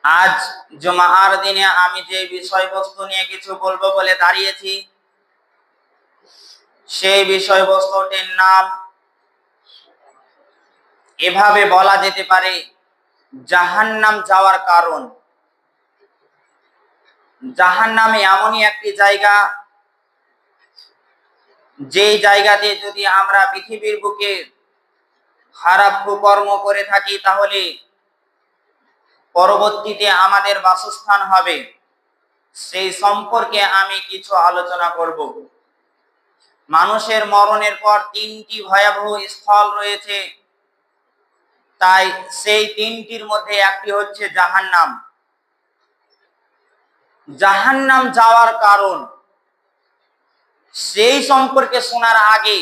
আজ জুমার দিনে আমি যে বিষয়বস্তু নিয়ে কিছু বলবো বলে দাঁড়িয়েছি, সেই বিষয়বস্তুটির নাম এভাবে বলা যেতে পারে, জাহান্নাম যাওয়ার কারণ। জাহান্নাম এমনই একটি জায়গা, যেই জায়গাতে যদি আমরা পৃথিবীর বুকে খারাপ কর্ম করে থাকি, তাহলে পরবর্তীতে আমাদের বাসস্থান হবে। সেই সম্পর্কে আমি কিছু আলোচনা করব। মানুষের মরণের পর তিনটি ভয়াবহ স্থল রয়েছে, তাই সেই তিনটির মধ্যে একটি হচ্ছে জাহান্নাম। জাহান্নাম যাওয়ার কারণ সেই সম্পর্কে শোনার আগে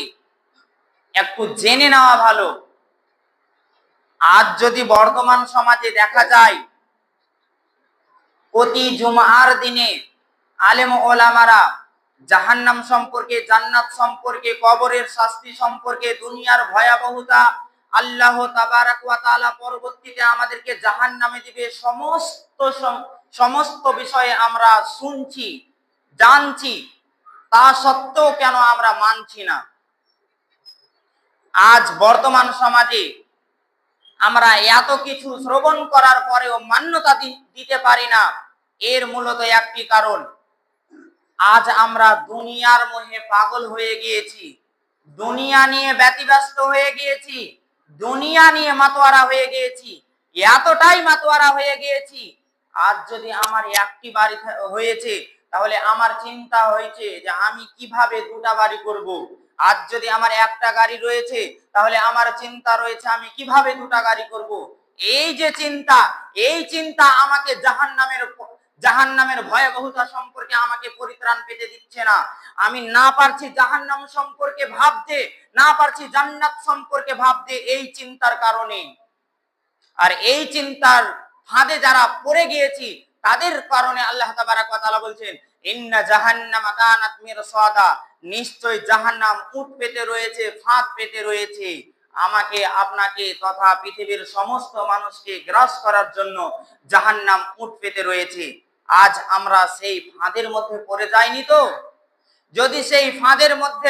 একটু জেনে নেওয়া ভালো। আজ যদি বর্তমান সমাজে দেখা যায়, প্রতি জুমার দিনে আলেম ওলামারা জাহান্নাম সম্পর্কে, জান্নাত সম্পর্কে, কবরের শাস্তি সম্পর্কে, দুনিয়ার ভয়াবহতা, আল্লাহ তাবারাক ওয়া তাআলা পরবর্তীতে আমাদেরকে জাহান্নামে দিবে, সমস্ত বিষয়ে আমরা শুনছি, জানছি। তা সত্ত্বেও কেন আমরা মানছি না? আজ বর্তমান সমাজে আমরা এত কিছু শ্রবণ করার পরেও মান্যতা দিতে পারি না। এর মূলত একটি কারণ, আজ আমরা দুনিয়ার মোহে পাগল হয়ে গিয়েছি, দুনিয়া নিয়ে ব্যতিব্যস্ত হয়ে গিয়েছি, দুনিয়া নিয়ে মাতোয়ারা হয়ে গিয়েছি, এতটাই মাতোয়ারা হয়ে গিয়েছি। আজ যদি আমার একটি বাড়ি হয়েছে, তাহলে আমার চিন্তা হয়েছে যে আমি কিভাবে দুটা বাড়ি করব। আজ যদি আমার একটা গাড়ি রয়েছে, তাহলে আমার চিন্তা রয়েছে আমি কিভাবে দুটা গাড়ি করব। এই যে চিন্তা, এই চিন্তা আমাকে জাহান্নামের ভয়াবহতা সম্পর্কে আমাকে পরিত্রাণ পেতে দিচ্ছে না। আমি না পারছি জাহান্নাম সম্পর্কে ভাবতে, না পারছি জান্নাত সম্পর্কে ভাবতে, এই চিন্তার কারণে। আর এই চিন্তার ফাঁদে যারা পড়ে গিয়েছি, তাদের কারণে আল্লাহ তাবারাক ওয়া তাআলা বলছেন, ইন্না জাহান্নামা কানাত মিরসাদা, নিশ্চয় জাহান্নাম উট পেতে রয়েছে, ফাঁদ পেতে রয়েছে। আমাকে, আপনাকে তথা পৃথিবীর সমস্ত মানুষকে গ্রাস করার জন্য জাহান্নাম উট পেতে রয়েছে। আজ আমরা সেই ফাঁদের মধ্যে পড়ে যাইনি তো? যদি সেই ফাঁদের মধ্যে